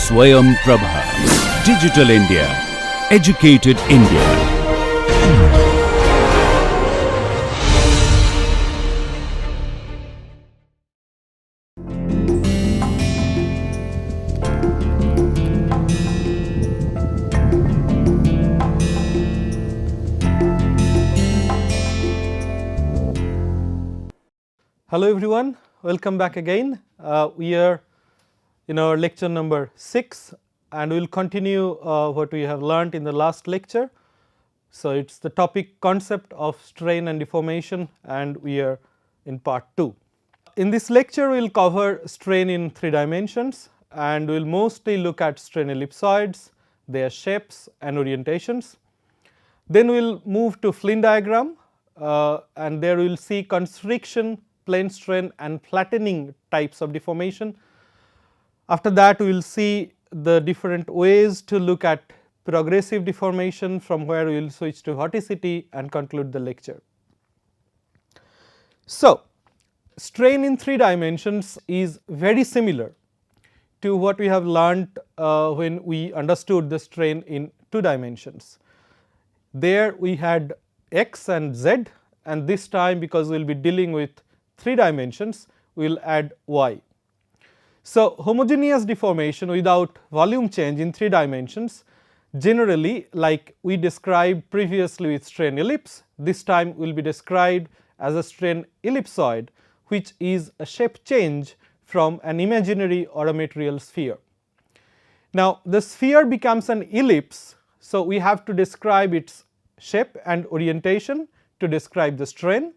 Swayam Prabha. Digital India. Educated India. Hello everyone, welcome back again. We are in our lecture number 6 and we will continue what we have learnt in the last lecture. So, it is the topic concept of strain and deformation and we are in part 2. In this lecture we will cover strain in 3 dimensions and we will mostly look at strain ellipsoids, their shapes and orientations. Then we will move to Flynn diagram and there we will see constriction, plane strain and flattening types of deformation. After that we will see the different ways to look at progressive deformation, from where we will switch to vorticity and conclude the lecture. So, strain in 3 dimensions is very similar to what we have learnt when we understood the strain in 2 dimensions. There we had x and z, and this time because we will be dealing with 3 dimensions we will add y. So, homogeneous deformation without volume change in 3 dimensions generally, like we described previously with strain ellipse, this time will be described as a strain ellipsoid, which is a shape change from an imaginary or a material sphere. Now, the sphere becomes an ellipse, so we have to describe its shape and orientation to describe the strain,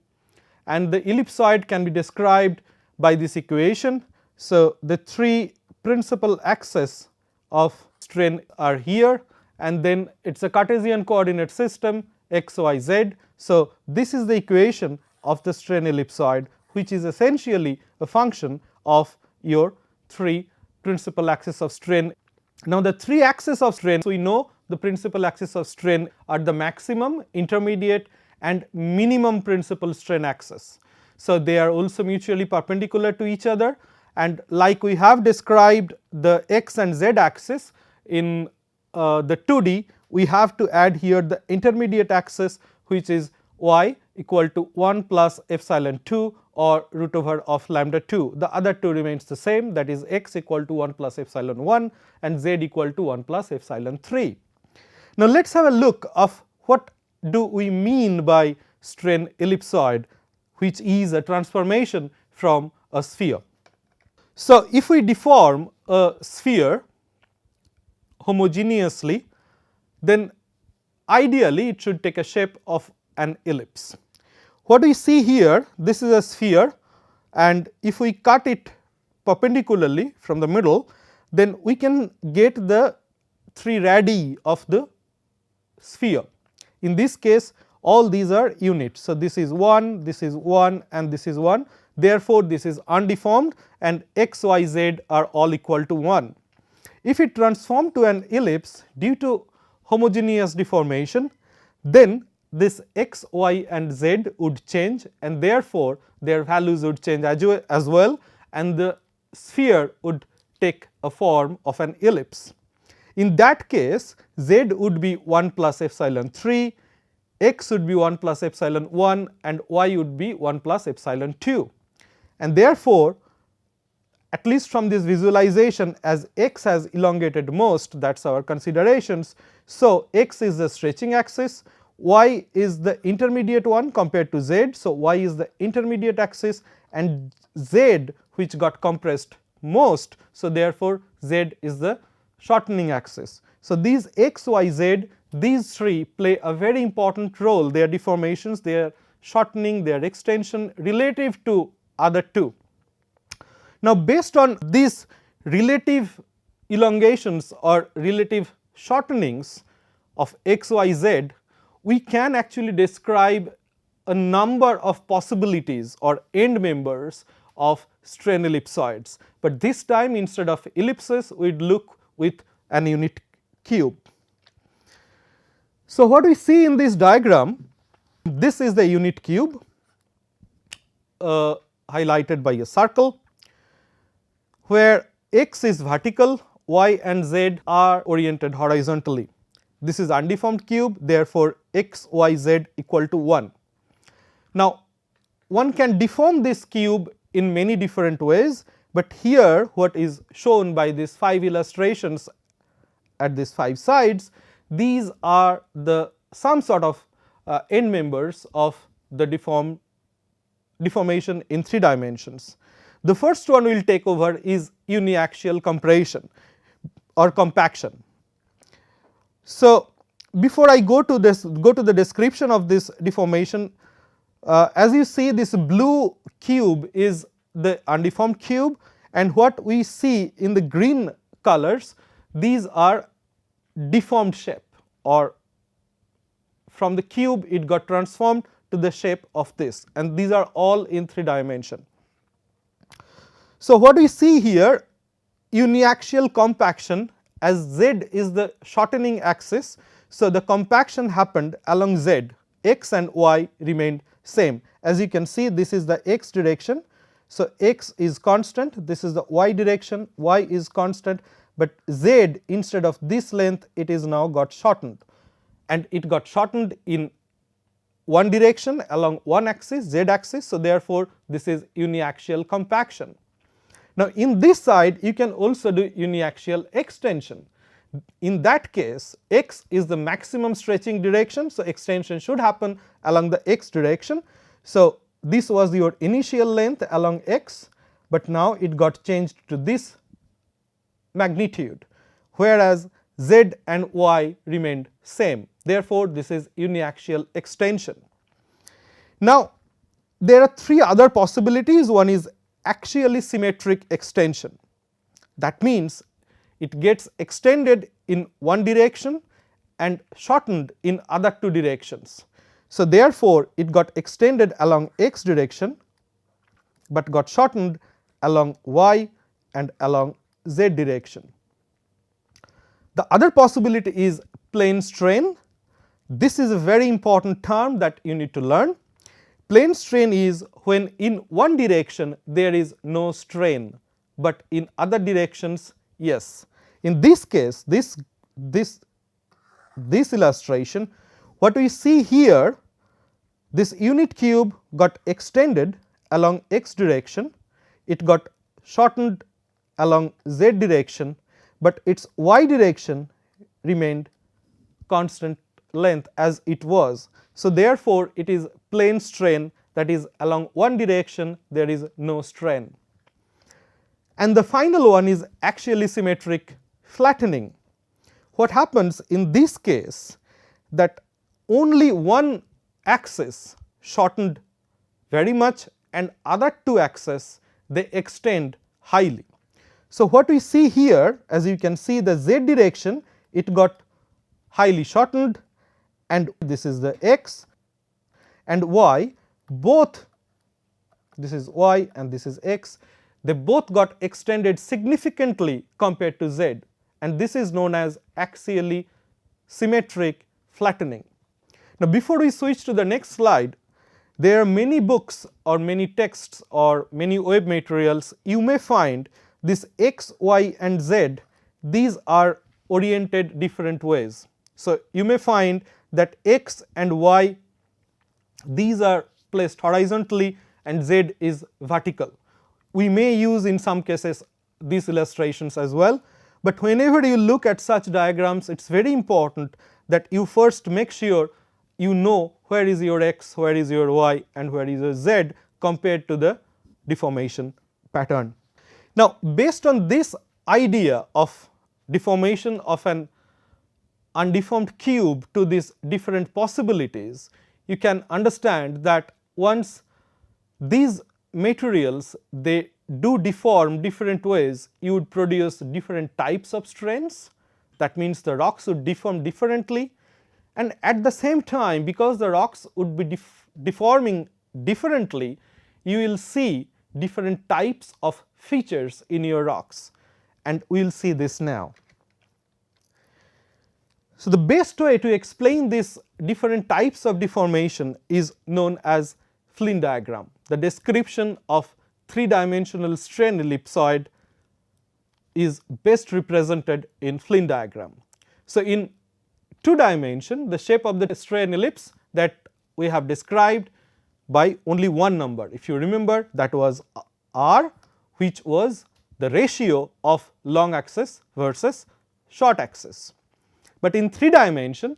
and the ellipsoid can be described by this equation. So, the 3 principal axes of strain are here and then it is a Cartesian coordinate system x, y, z. So, this is the equation of the strain ellipsoid, which is essentially a function of your 3 principal axes of strain. Now, the 3 axes of strain, we know the principal axes of strain are the maximum, intermediate and minimum principal strain axis. So, they are also mutually perpendicular to each other, and like we have described the x and z axis in the 2D, we have to add here the intermediate axis, which is y equal to 1 plus epsilon 2 or root over of lambda 2. The other 2 remains the same, that is x equal to 1 plus epsilon 1 and z equal to 1 plus epsilon 3. Now, let us have a look of what do we mean by strain ellipsoid, which is a transformation from a sphere. So, if we deform a sphere homogeneously, then ideally it should take a shape of an ellipse. What we see here, this is a sphere, and if we cut it perpendicularly from the middle, then we can get the 3 radii of the sphere. In this case all these are units. So, this is 1, this is 1 and this is 1, therefore, this is undeformed and x, y, z are all equal to 1. If it transform to an ellipse due to homogeneous deformation, then this x, y and z would change and therefore, their values would change as well and the sphere would take a form of an ellipse. In that case, z would be 1 plus epsilon 3, x would be 1 plus epsilon 1 and y would be 1 plus epsilon 2. And therefore, at least from this visualization, as x has elongated most, that is our considerations. So, x is the stretching axis, y is the intermediate one compared to z. So, y is the intermediate axis and z which got compressed most. So, therefore, z is the shortening axis. So, these x, y, z, these 3 play a very important role, their deformations, their shortening, their extension relative to other 2. Now, based on these relative elongations or relative shortenings of x, y, z, we can actually describe a number of possibilities or end members of strain ellipsoids, but this time instead of ellipses we would look with an unit cube. So, what we see in this diagram, this is the unit cube highlighted by a circle, where x is vertical, y and z are oriented horizontally. This is undeformed cube, therefore x, y, z equal to 1. Now, one can deform this cube in many different ways, but here what is shown by these 5 illustrations at these 5 sides, these are the some sort of end members of the deformation in 3 dimensions. The first one we will take over is uniaxial compression or compaction. So, before I go to the description of this deformation, as you see, this blue cube is the undeformed cube, and what we see in the green colors, these are deformed shape, or from the cube it got transformed to the shape of this, and these are all in 3 dimension. So, what we see here, uniaxial compaction, as z is the shortening axis. So, the compaction happened along z, x and y remained same. As you can see, this is the x direction. So, x is constant, this is the y direction, y is constant, but z instead of this length it is now got shortened, and it got shortened in one direction along one axis, z axis. So, therefore, this is uniaxial compaction. Now, in this side you can also do uniaxial extension. In that case, x is the maximum stretching direction. So, extension should happen along the x direction. So, this was your initial length along x, but now it got changed to this magnitude, whereas z and y remained same. Therefore, this is uniaxial extension. Now, there are 3 other possibilities. One is axially symmetric extension. That means it gets extended in one direction and shortened in other 2 directions. So, therefore, it got extended along x direction, but got shortened along y and along z direction. The other possibility is plane strain. This is a very important term that you need to learn. Plane strain is when in one direction there is no strain, but in other directions yes. In this case, this illustration, what we see here, this unit cube got extended along x direction, it got shortened along z direction, but its y direction remained constant length as it was. So, therefore, it is plane strain, that is along one direction there is no strain. And the final one is axially symmetric flattening. What happens in this case, that only one axis shortened very much and other 2 axes they extend highly. So, what we see here, as you can see, the z direction it got highly shortened, and this is the x and y, both this is y and this is x, they both got extended significantly compared to z, and this is known as axially symmetric flattening. Now, before we switch to the next slide, there are many books or many texts or many web materials you may find this x, y and z, these are oriented different ways. So, you may find that x and y, these are placed horizontally and z is vertical. We may use in some cases these illustrations as well, but whenever you look at such diagrams, it is very important that you first make sure you know where is your x, where is your y and where is your z compared to the deformation pattern. Now, based on this idea of deformation of an undeformed cube to these different possibilities, you can understand that once these materials they do deform different ways, you would produce different types of strains. That means the rocks would deform differently, and at the same time, because the rocks would be deforming differently, you will see different types of features in your rocks, and we will see this now. So, the best way to explain these different types of deformation is known as Flynn diagram. The description of 3-dimensional strain ellipsoid is best represented in Flynn diagram. So, in 2 dimension, the shape of the strain ellipse that we have described by only one number. If you remember, that was r, which was the ratio of long axis versus short axis. But in 3 dimension,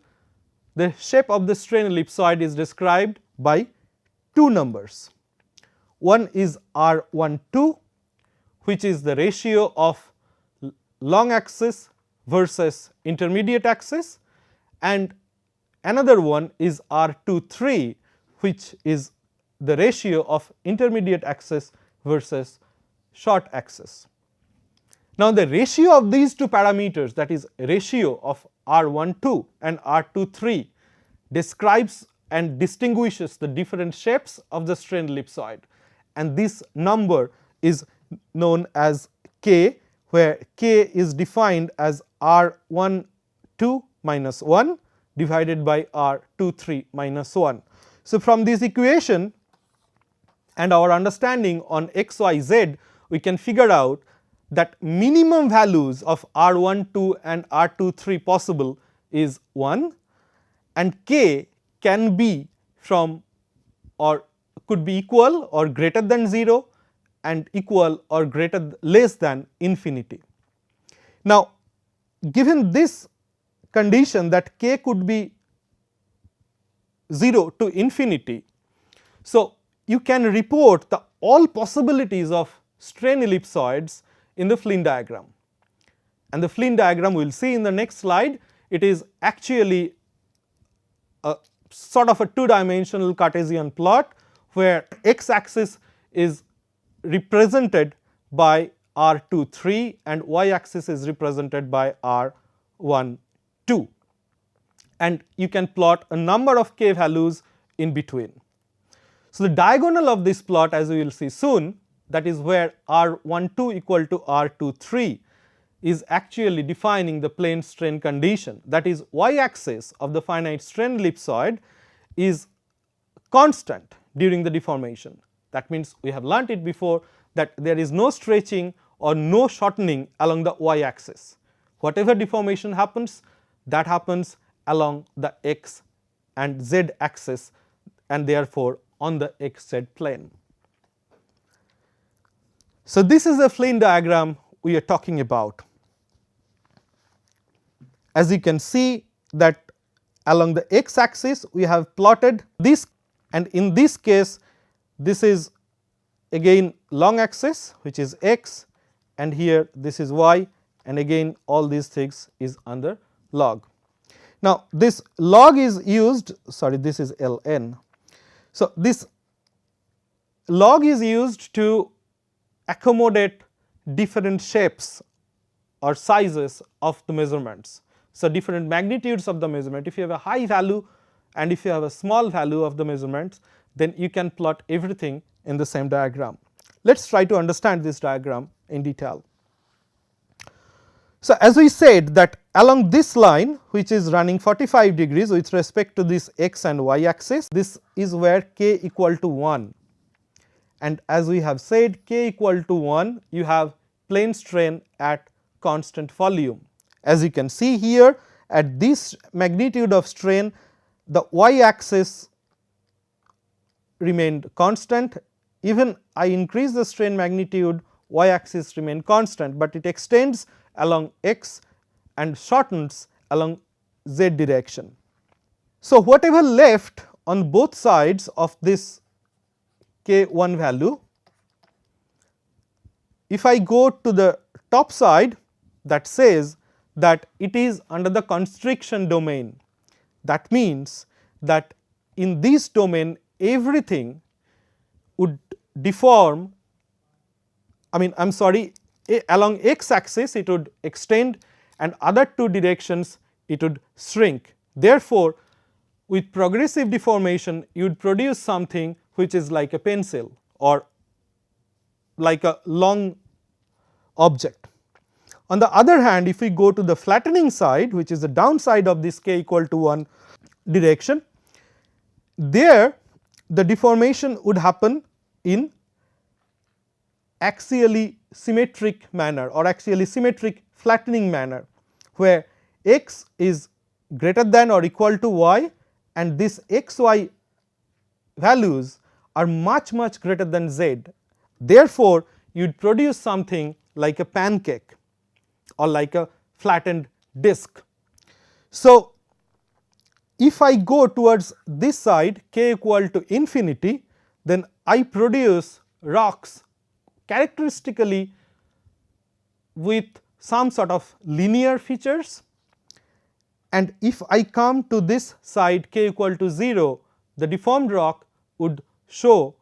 the shape of the strain ellipsoid is described by 2 numbers. One is r12, which is the ratio of long axis versus intermediate axis, and another one is r23, which is the ratio of intermediate axis versus short axis. Now, the ratio of these 2 parameters, that is ratio of r12 and r23, describes and distinguishes the different shapes of the strain ellipsoid, and this number is known as k, where k is defined as r12 minus 1 divided by r23 minus 1. So, from this equation and our understanding on x, y, z, we can figure out that minimum values of r12 and r23 possible is 1, and k can be from or could be equal or greater than 0 and equal or less than infinity. Now, given this condition that k could be 0 to infinity, so you can report the all possibilities of strain ellipsoids in the Flynn diagram, and the Flynn diagram we will see in the next slide. It is actually a sort of a 2-dimensional Cartesian plot, where x axis is represented by r23 and y axis is represented by r12, and you can plot a number of k values in between. So, the diagonal of this plot, as we will see soon, that is where r12 equal to r23 is actually defining the plane strain condition, that is y axis of the finite strain ellipsoid is constant during the deformation. That means, we have learnt it before that there is no stretching or no shortening along the y axis. Whatever deformation happens, that happens along the x and z axis, and therefore, on the x z plane. So, this is the Flynn diagram we are talking about. As you can see that along the x axis we have plotted this, and in this case this is again long axis, which is x, and here this is y, and again all these things is under log. Now, this log is used, sorry, this is ln. So, this log is used to accommodate different shapes or sizes of the measurements. So, different magnitudes of the measurement. If you have a high value and if you have a small value of the measurements, then you can plot everything in the same diagram. Let us try to understand this diagram in detail. So, as we said that along this line, which is running 45 degrees with respect to this x and y axis, this is where k equal to 1, and as we have said k equal to 1, you have plane strain at constant volume. As you can see here, at this magnitude of strain, the y axis remained constant. Even I increase the strain magnitude, y axis remain constant, but it extends along x and shortens along z direction. So, whatever left on both sides of this k1 value, if I go to the top side, that says that it is under the constriction domain. That means that in this domain everything would deform, I am sorry, along x axis it would extend and other two directions it would shrink. Therefore, with progressive deformation you would produce something which is like a pencil or like a long object. On the other hand, if we go to the flattening side, which is the downside of this k equal to 1 direction, there the deformation would happen in axially symmetric manner or axially symmetric flattening manner, where x is greater than or equal to y and this x y values are much greater than z. Therefore, you would produce something like a pancake or like a flattened disk. So, if I go towards this side k equal to infinity, then I produce rocks characteristically with some sort of linear features, and if I come to this side k equal to 0, the deformed rock would show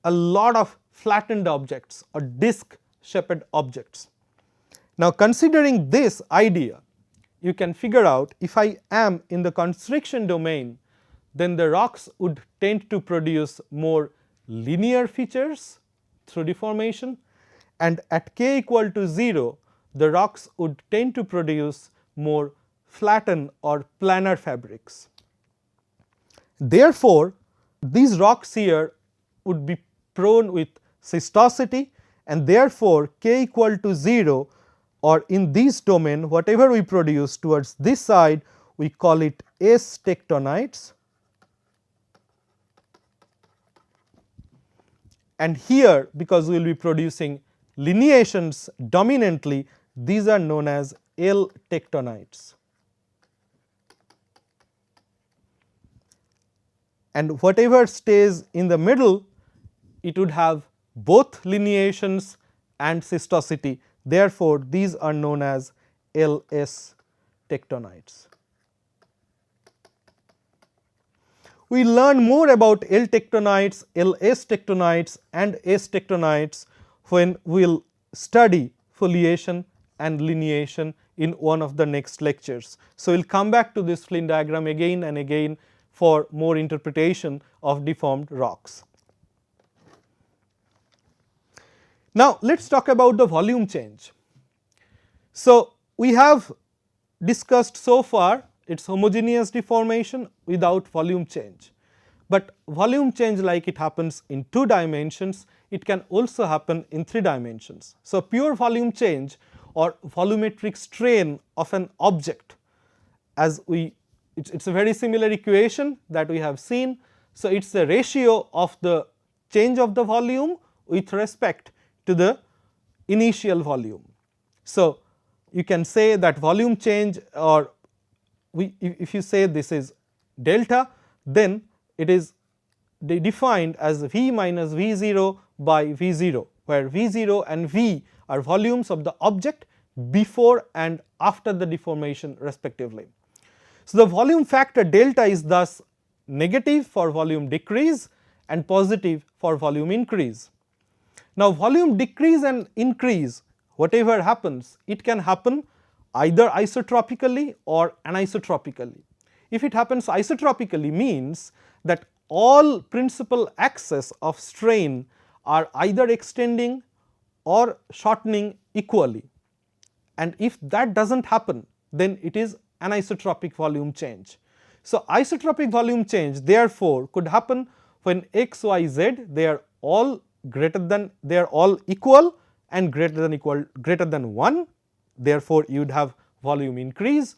a lot of flattened objects or disc shaped objects. Now, considering this idea, you can figure out if I am in the constriction domain, then the rocks would tend to produce more linear features through deformation, and at k equal to 0, the rocks would tend to produce more flattened or planar fabrics. Therefore, these rocks here would be prone with schistosity, and therefore, k equal to 0 or in this domain whatever we produce towards this side, we call it S tectonites, and here because we will be producing lineations dominantly, these are known as L tectonites. And whatever stays in the middle, it would have both lineations and schistosity. Therefore, these are known as LS tectonites. We learn more about L tectonites, LS tectonites and S tectonites when we will study foliation and lineation in one of the next lectures. So, we will come back to this Flynn diagram again and again for more interpretation of deformed rocks. Now, let us talk about the volume change. So, we have discussed so far its homogeneous deformation without volume change, but volume change like it happens in 2 dimensions, it can also happen in 3 dimensions. So, pure volume change or volumetric strain of an object, as we it is a very similar equation that we have seen. So, it is a ratio of the change of the volume with respect to the initial volume. So, you can say that volume change, or if you say this is delta, then it is defined as V minus V 0 by V 0, where V 0 and V are volumes of the object before and after the deformation respectively. So, the volume factor delta is thus negative for volume decrease and positive for volume increase. Now, volume decrease and increase, whatever happens, it can happen either isotropically or anisotropically. If it happens isotropically, means that all principal axes of strain are either extending or shortening equally, and if that does not happen, then it is anisotropic volume change. So, isotropic volume change therefore could happen when x, y, z, they are all equal and greater than 1, therefore, you would have volume increase,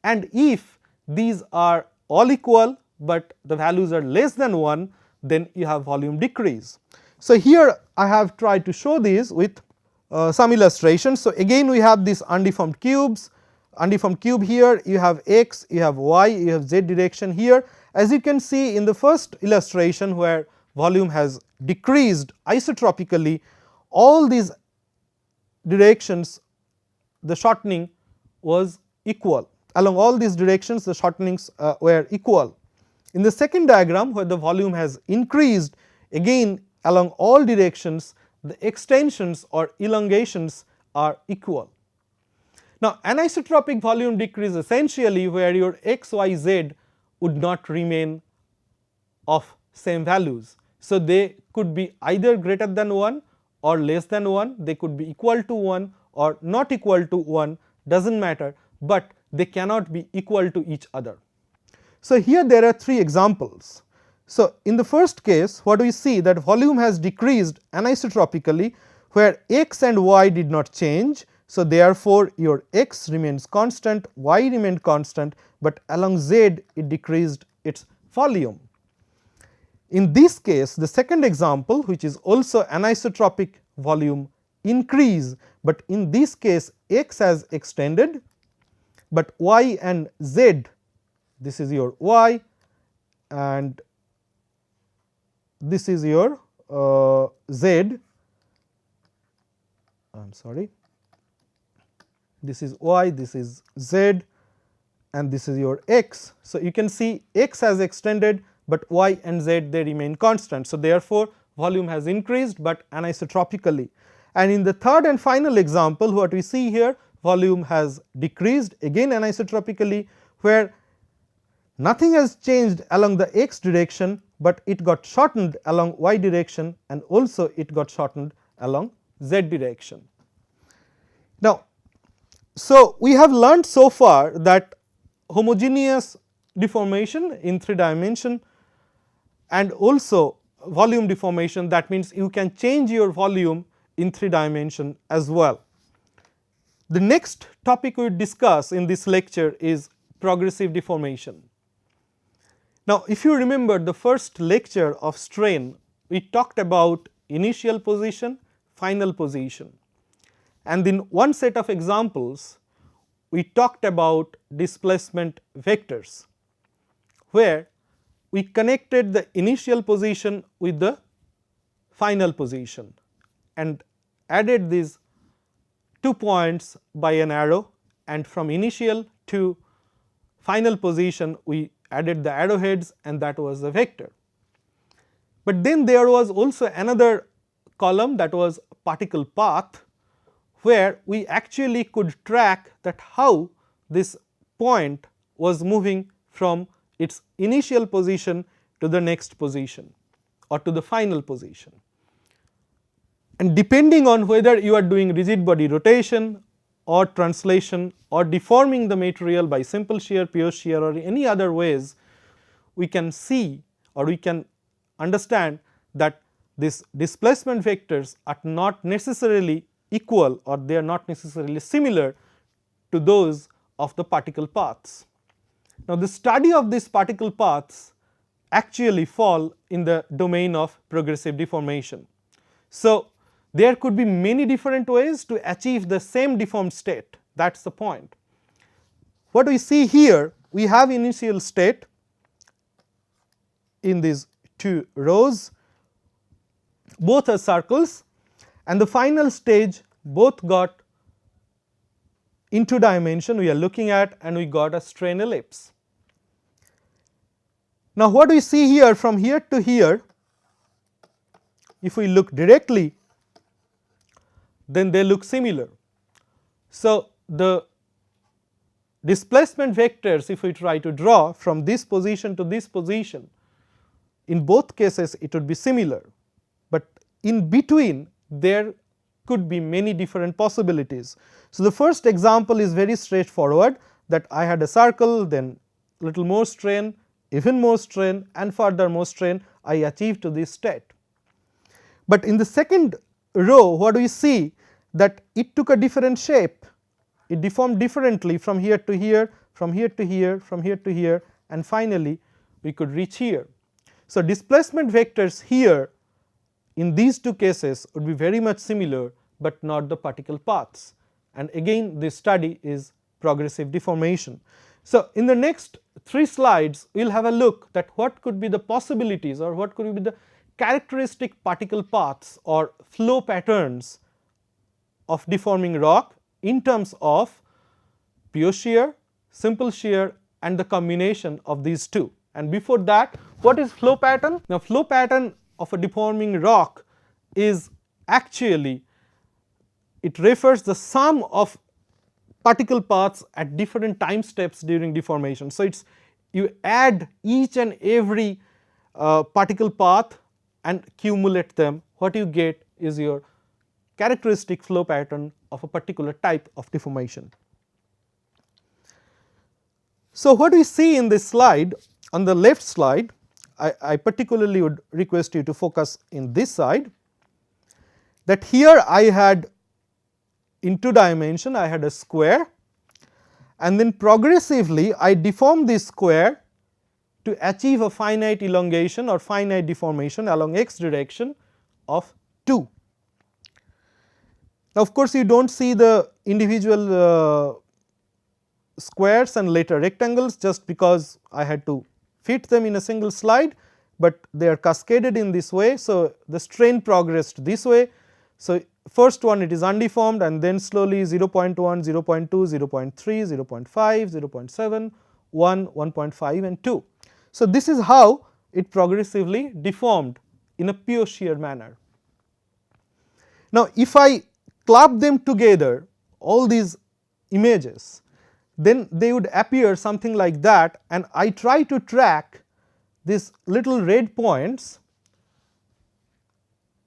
and if these are all equal, but the values are less than 1, then you have volume decrease. So, here I have tried to show this with some illustrations. So, again we have these undeformed cubes, undeformed cube here, you have x, you have y, you have z direction here. As you can see in the first illustration where volume has decreased isotropically, all these directions the shortening was equal, along all these directions the shortenings were equal. In the second diagram where the volume has increased, again along all directions the extensions or elongations are equal. Now, anisotropic volume decrease essentially where your x, y, z would not remain of same values. So, they could be either greater than 1 or less than 1, they could be equal to 1 or not equal to 1, does not matter, but they cannot be equal to each other. So, here there are 3 examples. So, in the first case what we see that volume has decreased anisotropically where x and y did not change. So, therefore, your x remains constant, y remained constant, but along z it decreased its volume. In this case, the second example, which is also anisotropic volume increase, but in this case x has extended, but y and z, this is your y and this is your z, I am sorry, this is y, this is z and this is your x. So, you can see x has extended, but y and z they remain constant. So, therefore, volume has increased, but anisotropically. And in the third and final example, what we see here, volume has decreased again anisotropically, where nothing has changed along the x direction, but it got shortened along y direction and also it got shortened along z direction. Now, so we have learned so far that homogeneous deformation in 3 dimension and also volume deformation, that means you can change your volume in 3 dimension as well. The next topic we will discuss in this lecture is progressive deformation. Now, if you remember the first lecture of strain, we talked about initial position, final position, and in one set of examples we talked about displacement vectors, where we connected the initial position with the final position and added these 2 points by an arrow, and from initial to final position we added the arrowheads and that was the vector. But then there was also another column, that was particle path, where we actually could track that how this point was moving from its initial position to the next position or to the final position. And depending on whether you are doing rigid body rotation or translation or deforming the material by simple shear, pure shear or any other ways, we can see or we can understand that these displacement vectors are not necessarily equal or they are not necessarily similar to those of the particle paths. Now, the study of these particle paths actually fall in the domain of progressive deformation. So, there could be many different ways to achieve the same deformed state, that is the point. What we see here, we have initial state in these 2 rows, both are circles, and the final stage both got into dimension we are looking at, and we got a strain ellipse. Now, what we see here from here to here, if we look directly, then they look similar. So, the displacement vectors, if we try to draw from this position to this position, in both cases it would be similar, but in between there could be many different possibilities. So, the first example is very straightforward, that I had a circle, then little more strain, even more strain and further more strain, I achieved to this state. But in the second row, what do we see, that it took a different shape, it deformed differently from here to here, from here to here, from here to here, and finally we could reach here. So, displacement vectors here in these 2 cases would be very much similar, but not the particle paths, and again this study is progressive deformation. So, in the next 3 slides we will have a look that what could be the possibilities or what could be the characteristic particle paths or flow patterns of deforming rock in terms of pure shear, simple shear and the combination of these 2. And before that, what is flow pattern? Now, flow pattern of a deforming rock is actually, it refers the sum of particle paths at different time steps during deformation. So, it is you add each and every particle path and accumulate them, what you get is your characteristic flow pattern of a particular type of deformation. So, what we see in this slide, on the left slide, I particularly would request you to focus in this side, that here I had in 2 dimension I had a square, and then progressively I deformed this square to achieve a finite elongation or finite deformation along x direction of 2. Now, of course, you do not see the individual squares and later rectangles just because I had to fit them in a single slide, but they are cascaded in this way. So, the strain progressed this way. So, first one it is undeformed and then slowly 0.1, 0.2, 0.3, 0.5, 0.7, 1, 1.5 and 2. So, this is how it progressively deformed in a pure shear manner. Now, if I club them together, all these images, then they would appear something like that, and I try to track these little red points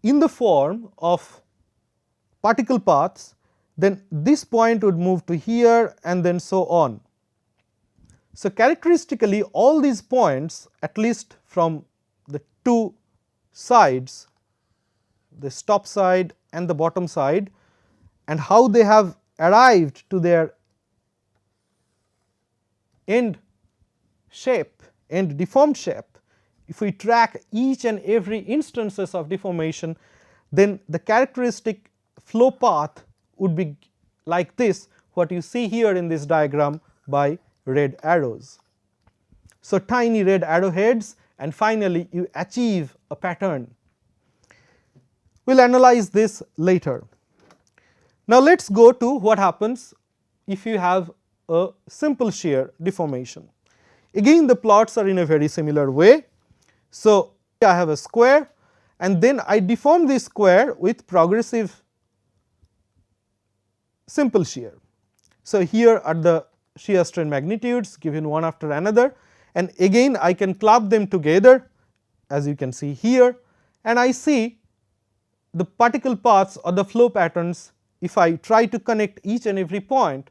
in the form of particle paths, then this point would move to here and then so on. So, characteristically all these points, at least from the 2 sides, the top side and the bottom side, and how they have arrived to their end shape, end deformed shape. If we track each and every instances of deformation, then the characteristic flow path would be like this, what you see here in this diagram by red arrows. So, tiny red arrowheads, and finally you achieve a pattern. We will analyze this later. Now, let us go to what happens if you have a simple shear deformation. Again the plots are in a very similar way. So, I have a square and then I deform this square with progressive simple shear. So, here are the shear strain magnitudes given one after another, and again I can club them together as you can see here, and I see the particle paths or the flow patterns. If I try to connect each and every point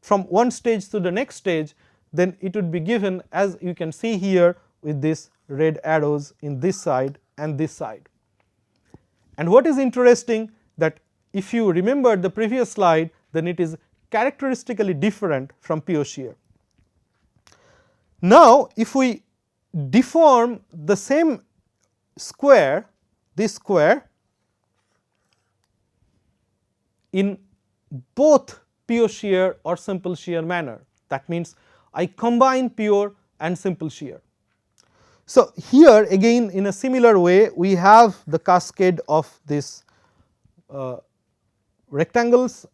from one stage to the next stage, then it would be given as you can see here with these red arrows in this side and this side. And what is interesting, that if you remember the previous slide, then it is characteristically different from pure shear. Now, if we deform the same square, this square, in both pure shear or simple shear manner, that means I combine pure and simple shear. So, here again in a similar way we have the cascade of this rectangles,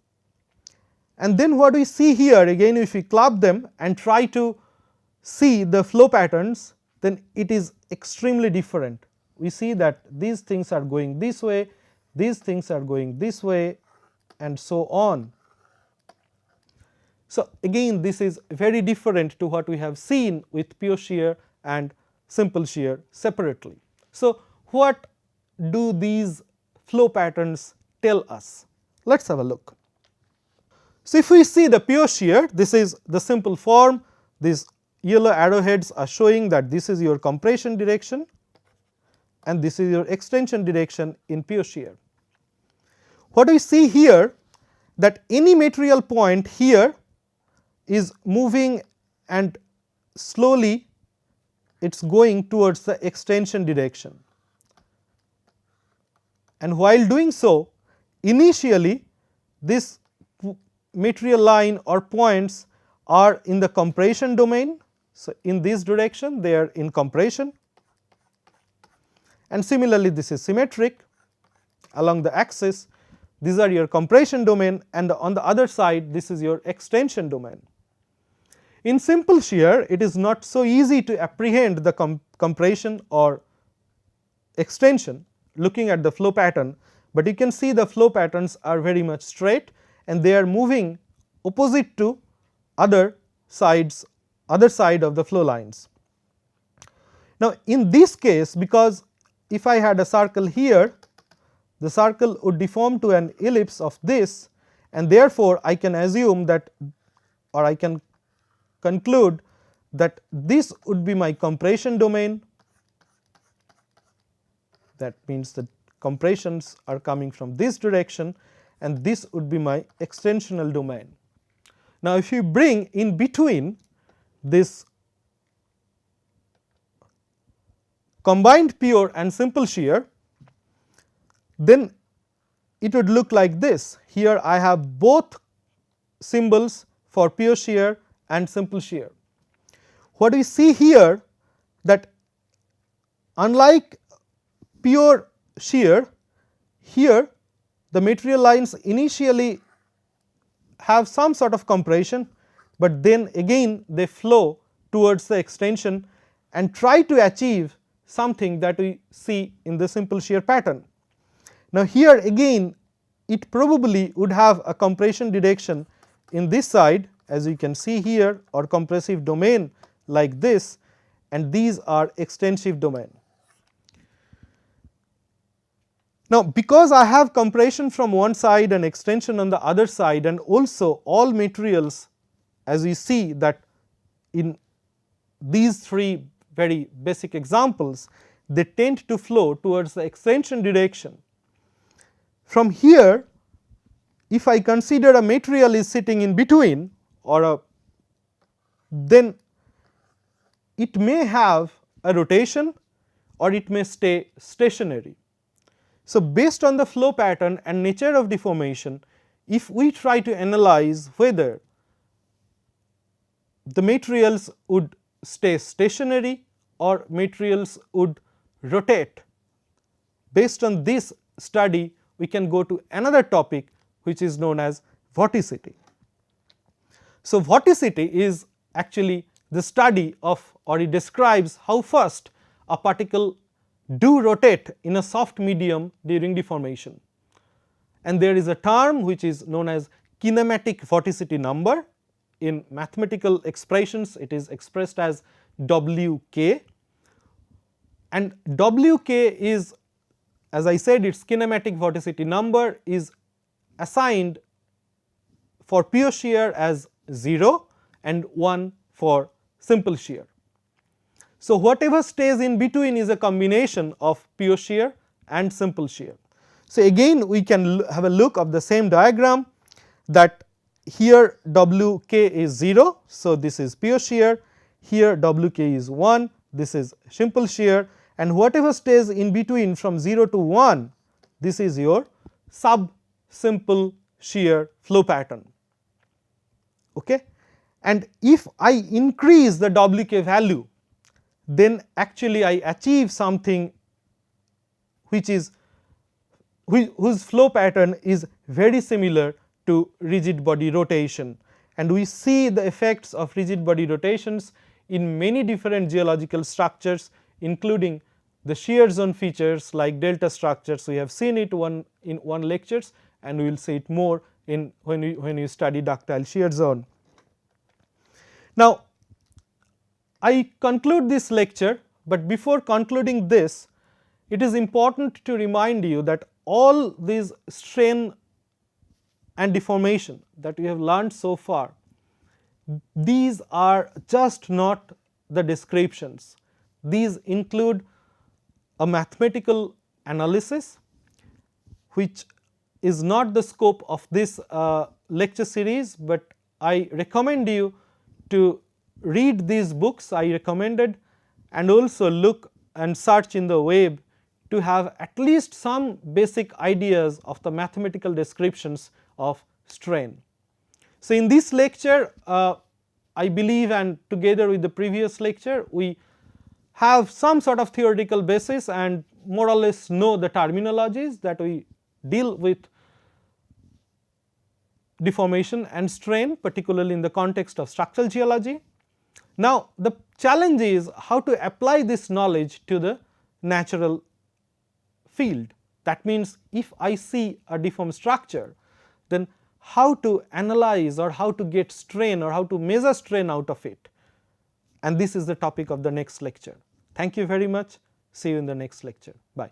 and then what we see here again, if we club them and try to see the flow patterns, then it is extremely different. We see that these things are going this way, these things are going this way and so on. So, again this is very different to what we have seen with pure shear and simple shear separately. So, what do these flow patterns tell us? Let us have a look. So, if we see the pure shear, this is the simple form, these yellow arrowheads are showing that this is your compression direction and this is your extension direction in pure shear. What we see here, that any material point here is moving and slowly it is going towards the extension direction, and while doing so, initially this material line or points are in the compression domain. So, in this direction they are in compression, and similarly this is symmetric along the axis, these are your compression domain, and on the other side this is your extension domain. In simple shear it is not so easy to apprehend the compression or extension looking at the flow pattern, but you can see the flow patterns are very much straight and they are moving opposite to other side of the flow lines. Now, in this case, because if I had a circle here, the circle would deform to an ellipse of this, and therefore, I can assume that, or I can conclude that this would be my compression domain, that means the compressions are coming from this direction, and this would be my extensional domain. Now, if you bring in between this combined pure and simple shear, then it would look like this. Here I have both symbols for pure shear and simple shear. What we see here, that unlike pure shear, here the material lines initially have some sort of compression, but then again they flow towards the extension and try to achieve something that we see in the simple shear pattern. Now, here again it probably would have a compression direction in this side, as you can see here, or compressive domain like this, and these are extensive domain. Now, because I have compression from one side and extension on the other side, and also all materials, as we see that in these three very basic examples, they tend to flow towards the extension direction. From here, if I consider a material is sitting in between, or then it may have a rotation or it may stay stationary. So, based on the flow pattern and nature of deformation, if we try to analyze whether the materials would stay stationary or materials would rotate, based on this study we can go to another topic which is known as vorticity. So, vorticity is actually the study of, or it describes how fast a particle do rotate in a soft medium during deformation, and there is a term which is known as kinematic vorticity number. In mathematical expressions it is expressed as Wk, and Wk is, as I said, its kinematic vorticity number is assigned for pure shear as 0 and 1 for simple shear. So, whatever stays in between is a combination of pure shear and simple shear. So, again we can have a look of the same diagram, that here Wk is 0. So, this is pure shear, here Wk is 1, this is simple shear, and whatever stays in between from 0 to 1, this is your sub simple shear flow pattern. Okay? And if I increase the Wk value, then actually I achieve something which is whose flow pattern is very similar to rigid body rotation, and we see the effects of rigid body rotations in many different geological structures, including the shear zone features like delta structures. We have seen it in one lectures, and we will see it more in when we study ductile shear zone. Now, I conclude this lecture, but before concluding this, it is important to remind you that all these strain and deformation that we have learned so far, these are just not the descriptions. These include a mathematical analysis which is not the scope of this lecture series, but I recommend you to read these books I recommended, and also look and search in the web to have at least some basic ideas of the mathematical descriptions of strain. So, in this lecture I believe, and together with the previous lecture, we have some sort of theoretical basis and more or less know the terminologies that we deal with deformation and strain, particularly in the context of structural geology. Now, the challenge is how to apply this knowledge to the natural field. That means, if I see a deformed structure, then how to analyze or how to get strain or how to measure strain out of it, and this is the topic of the next lecture. Thank you very much. See you in the next lecture. Bye.